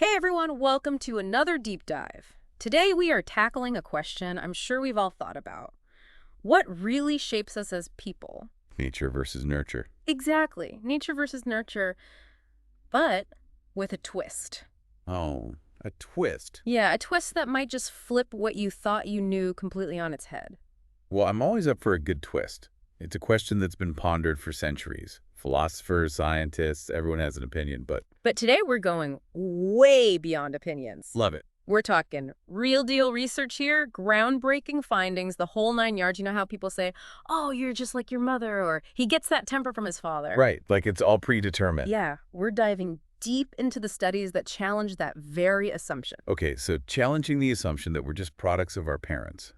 Hey everyone, welcome to another deep dive. Today we are tackling a question I'm sure we've all thought about. What really shapes us as people? Nature versus nurture. Exactly, nature versus nurture, but with a twist. Oh, a twist. Yeah, a twist that might just flip what you thought you knew completely on its head. Well, I'm always up for a good twist. It's a question that's been pondered for centuries. Philosophers, scientists, everyone has an opinion, but But today we're going way beyond opinions. love it. We're talking real deal research here, groundbreaking findings, the whole nine yards. You know how people say, oh, you're just like your mother, or he gets that temper from his father. Right, like it's all predetermined. Yeah, we're diving deep into the studies that challenge that very assumption. Okay, so challenging the assumption that we're just products of our parents.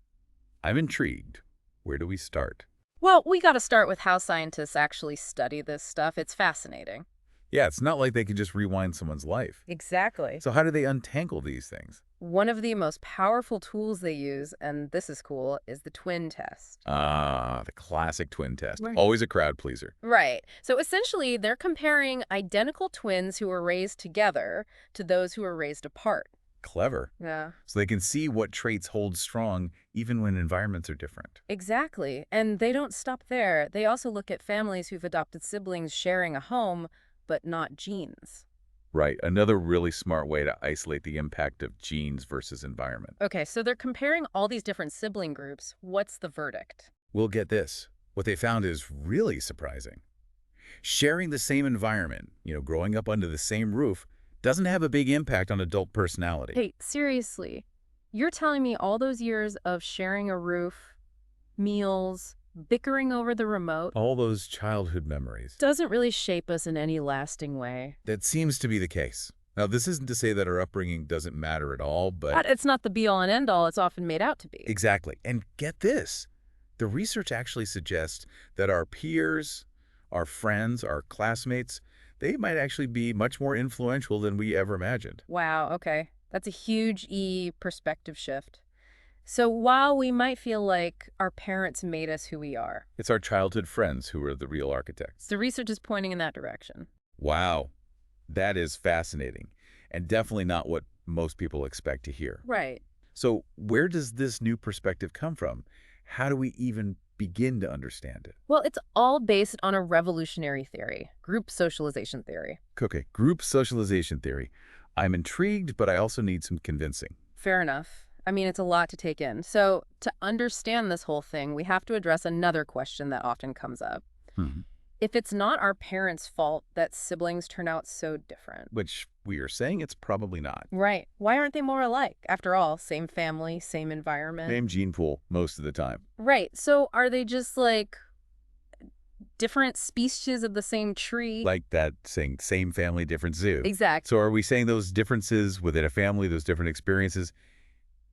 I'm intrigued. Where do we start? Well, we got to start with how scientists actually study this stuff. It's fascinating. Yeah, it's not like they can just rewind someone's life. Exactly. So how do they untangle these things? One of the most powerful tools they use, and this is cool, is the twin test. Ah, the classic twin test. Right. Always a crowd pleaser. Right. So essentially, they're comparing identical twins who were raised together to those who were raised apart. Clever. Yeah. So they can see what traits hold strong even when environments are different. Exactly. And they don't stop there. They also look at families who've adopted siblings sharing a home, but not genes. Right. Another really smart way to isolate the impact of genes versus environment. Okay, so they're comparing all these different sibling groups. What's the verdict? We'll get this. What they found is really surprising. Sharing the same environment, growing up under the same roof, doesn't have a big impact on adult personality. Hey, seriously, you're telling me all those years of sharing a roof, meals, bickering over the remote All those childhood memories. doesn't really shape us in any lasting way? That seems to be the case. Now, this isn't to say that our upbringing doesn't matter at all, but But it's not the be-all and end-all it's often made out to be. exactly. And get this. The research actually suggests that our peers, our friends, our classmates, they might actually be much more influential than we ever imagined. Wow, okay. That's a huge perspective shift. So while we might feel like our parents made us who we are, It's our childhood friends who are the real architects. the research is pointing in that direction. Wow, that is fascinating, and definitely not what most people expect to hear. Right. So where does this new perspective come from? How do we even begin to understand it? Well, it's all based on a revolutionary theory, group socialization theory. Okay, group socialization theory. I'm intrigued, but I also need some convincing. Fair enough. I mean, it's a lot to take in. So to understand this whole thing, we have to address another question that often comes up. If it's not our parents' fault that siblings turn out so different. Which we are saying it's probably not. Right. Why aren't they more alike? After all, same family, same environment. Same gene pool most of the time. Right. So are they just like different species of the same tree? Like that saying, same family, different zoo. Exactly. So are we saying those differences within a family, those different experiences,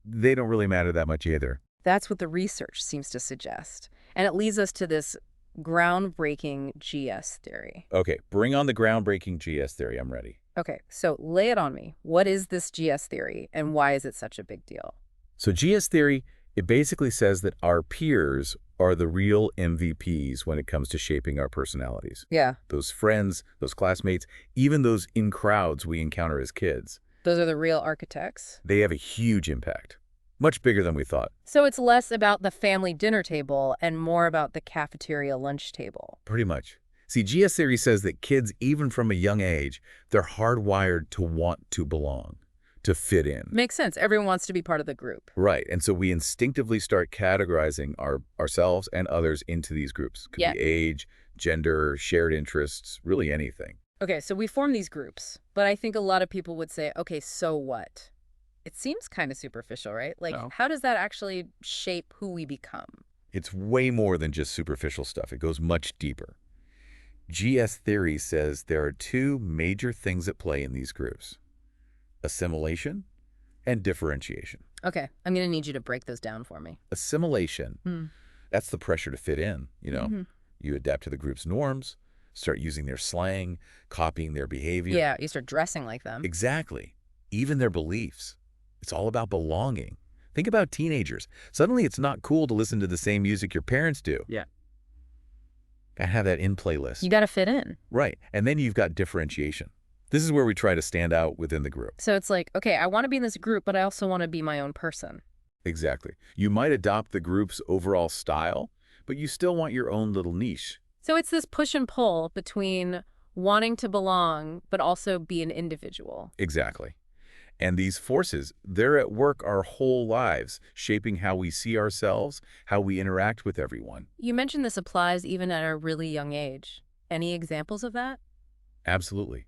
they don't really matter that much either? That's what the research seems to suggest. And it leads us to this groundbreaking GS theory. Okay, bring on the groundbreaking GS theory. I'm ready. Okay, so lay it on me. What is this GS theory and why is it such a big deal? So GS theory, it basically says that our peers are the real MVPs when it comes to shaping our personalities. Yeah, Those friends, those classmates, even those in crowds we encounter as kids, those are the real architects. they have a huge impact. Much bigger than we thought. So it's less about the family dinner table and more about the cafeteria lunch table. Pretty much. See, GS theory says that kids, even from a young age, they're hardwired to want to belong, to fit in. Makes sense. Everyone wants to be part of the group. Right. And so we instinctively start categorizing ourselves and others into these groups. Could Yeah. be age, gender, shared interests, really anything. Okay, so we form these groups, but I think a lot of people would say, okay, so what? It seems kind of superficial, right? Like, No. how does that actually shape who we become? It's way more than just superficial stuff. It goes much deeper. GS theory says there are two major things at play in these groups: assimilation and differentiation. Okay, I'm going to need you to break those down for me. Assimilation, Hmm. that's the pressure to fit in, Mhm. You adapt to the group's norms, start using their slang, copying their behavior. Yeah, you start dressing like them. Exactly. Even their beliefs. It's all about belonging. Think about teenagers. Suddenly it's not cool to listen to the same music your parents do. Yeah. Gotta have that in playlist. You got to fit in. Right. And then you've got differentiation. This is where we try to stand out within the group. So it's like, okay, I want to be in this group, but I also want to be my own person. Exactly. You might adopt the group's overall style, but you still want your own little niche. So it's this push and pull between wanting to belong, but also be an individual. Exactly. And these forces, they're at work our whole lives, shaping how we see ourselves, how we interact with everyone. You mentioned this applies even at a really young age. Any examples of that? Absolutely.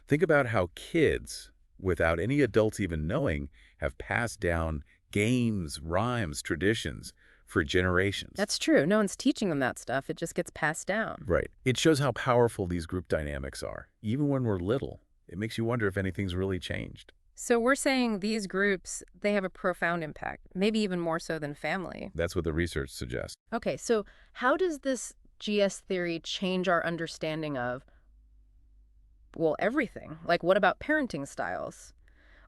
Think about how kids, without any adults even knowing, have passed down games, rhymes, traditions for generations. That's true. No one's teaching them that stuff. It just gets passed down. Right. It shows how powerful these group dynamics are. Even when we're little, it makes you wonder if anything's really changed. So we're saying these groups, they have a profound impact, maybe even more so than family. That's what the research suggests. Okay, so how does this GS theory change our understanding of, well, everything? Like, what about parenting styles?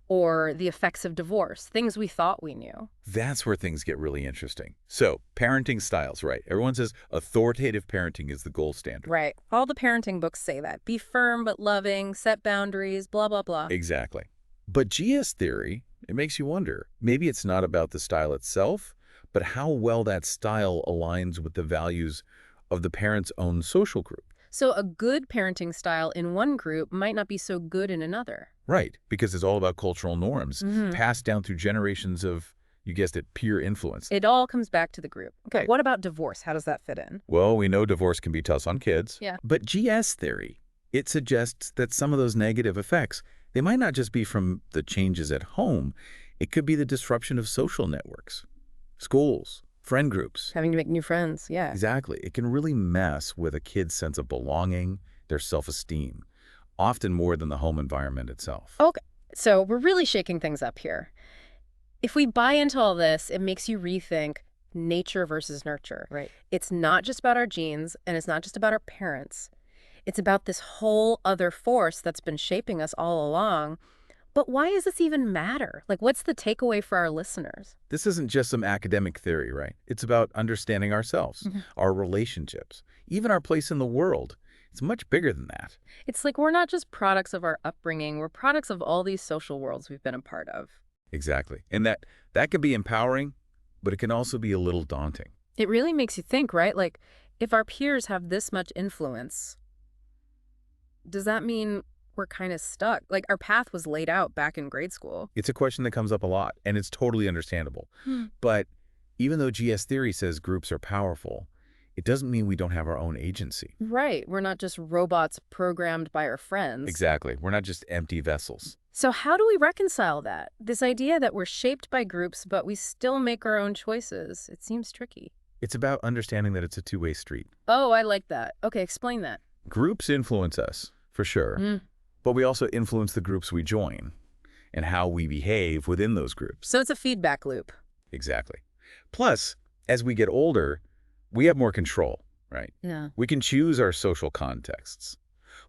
Or the effects of divorce, things we thought we knew? That's where things get really interesting. So, parenting styles, right? Everyone says authoritative parenting is the gold standard. Right. All the parenting books say that. Be firm but loving, set boundaries, blah, blah, blah. Exactly. But GS theory, it makes you wonder, maybe it's not about the style itself, but how well that style aligns with the values of the parent's own social group. So a good parenting style in one group might not be so good in another. Right, because it's all about cultural norms, Mm-hmm. passed down through generations of, you guessed it, peer influence. It all comes back to the group. Okay. What about divorce? How does that fit in? Well, we know divorce can be tough on kids. Yeah. But GS theory, it suggests that some of those negative effects, they might not just be from the changes at home. It could be the disruption of social networks, schools, friend groups. Having to make new friends, yeah. Exactly. It can really mess with a kid's sense of belonging, their self-esteem, often more than the home environment itself. Okay, so we're really shaking things up here. If we buy into all this, it makes you rethink nature versus nurture. Right. It's not just about our genes, and it's not just about our parents. It's about this whole other force that's been shaping us all along. But why does this even matter? Like, what's the takeaway for our listeners? This isn't just some academic theory, right? It's about understanding ourselves, our relationships, even our place in the world. It's much bigger than that. It's like we're not just products of our upbringing, we're products of all these social worlds we've been a part of. Exactly. And that can be empowering, but it can also be a little daunting. It really makes you think, right? Like, if our peers have this much influence, does that mean we're kind of stuck? Like, our path was laid out back in grade school. It's a question that comes up a lot, and it's totally understandable. But even though GS theory says groups are powerful, it doesn't mean we don't have our own agency. Right. We're not just robots programmed by our friends. Exactly. We're not just empty vessels. So how do we reconcile that? This idea that we're shaped by groups, but we still make our own choices. It seems tricky. It's about understanding that it's a two-way street. Oh, I like that. Okay, explain that. Groups influence us, for sure, but we also influence the groups we join and how we behave within those groups. So it's a feedback loop. Exactly. Plus, as we get older, we have more control, right? Yeah. We can choose our social contexts.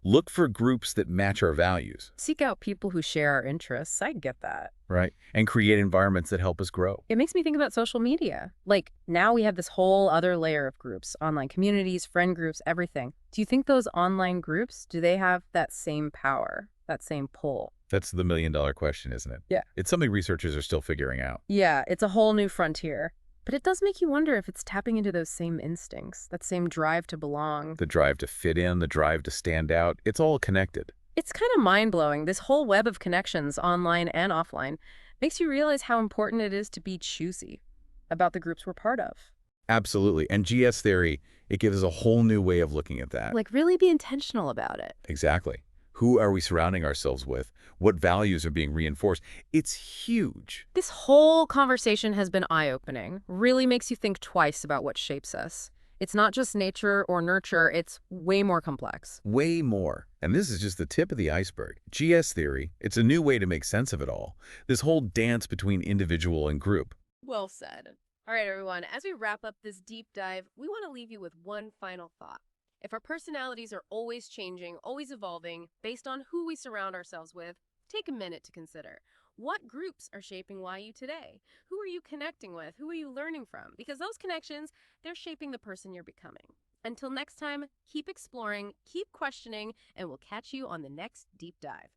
Look for groups that match our values, Seek out people who share our interests. I get that. right? And create environments that help us grow. It makes me think about social media. Like, now we have this whole other layer of groups, online communities, friend groups, everything. Do you think those online groups, do they have that same power, that same pull? That's the million-dollar question, isn't it? Yeah. It's something researchers are still figuring out. Yeah, it's a whole new frontier. But it does make you wonder if it's tapping into those same instincts, that same drive to belong. The drive to fit in, the drive to stand out, it's all connected. It's kind of mind-blowing. This whole web of connections, online and offline, makes you realize how important it is to be choosy about the groups we're part of. Absolutely. And GS theory, it gives us a whole new way of looking at that. Like, really be intentional about it. Exactly. Who are we surrounding ourselves with? What values are being reinforced? It's huge. This whole conversation has been eye-opening. Really makes you think twice about what shapes us. It's not just nature or nurture, it's way more complex. Way more. And this is just the tip of the iceberg. GS theory, it's a new way to make sense of it all. This whole dance between individual and group. Well said. All right, everyone, as we wrap up this deep dive, we want to leave you with one final thought. If our personalities are always changing, always evolving, based on who we surround ourselves with, take a minute to consider. What groups are shaping why you today? Who are you connecting with? Who are you learning from? Because those connections, they're shaping the person you're becoming. Until next time, keep exploring, keep questioning, and we'll catch you on the next deep dive.